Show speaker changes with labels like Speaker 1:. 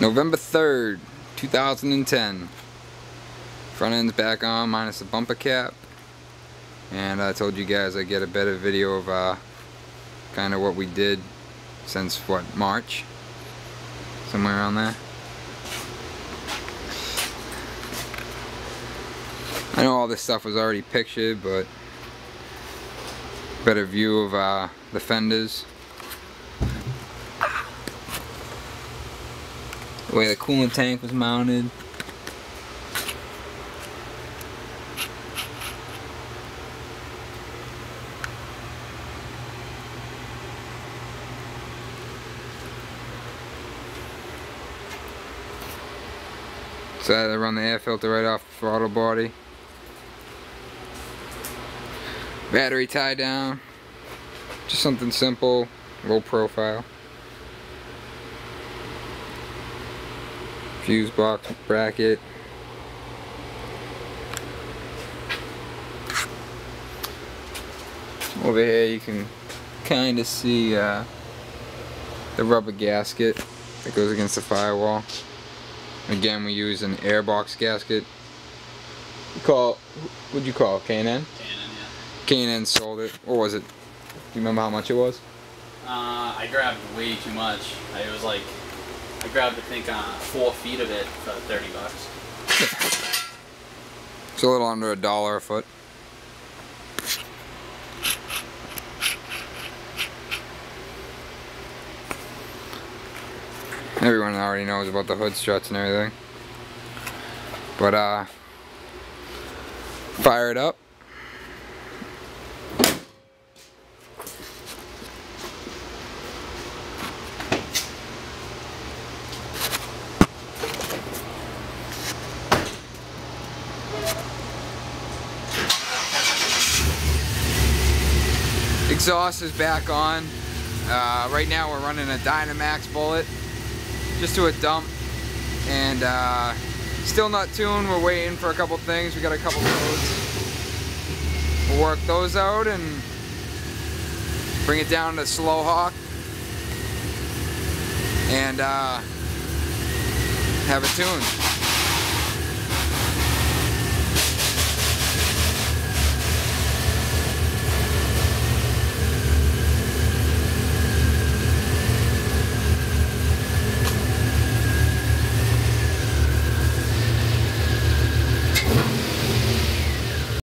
Speaker 1: November 3rd, 2010. Front end's back on, minus the bumper cap. And I told you guys I'd get a better video of kind of what we did since, what, March? Somewhere around there. I know all this stuff was already pictured, but better view of the fenders. The way the coolant tank was mounted. So I had to run the air filter right off the throttle body. Battery tie down. Just something simple, low profile. Fuse box bracket. Over here you can kind of see the rubber gasket that goes against the firewall. Again, we use an airbox gasket. What'd you call it? K&N?
Speaker 2: K&N, yeah.
Speaker 1: K&N sold it. What was it? Do you remember how much it was?
Speaker 2: I grabbed way too much. I grabbed, I think, 4 feet of it for $30.
Speaker 1: It's a little under $1 a foot. Everyone already knows about the hood struts and everything. But fire it up. Exhaust is back on. Right now we're running a Dynamax bullet just to a dump, and still not tuned. We're waiting for a couple things. We got a couple codes. We'll work those out and bring it down to slow hawk and have it tuned.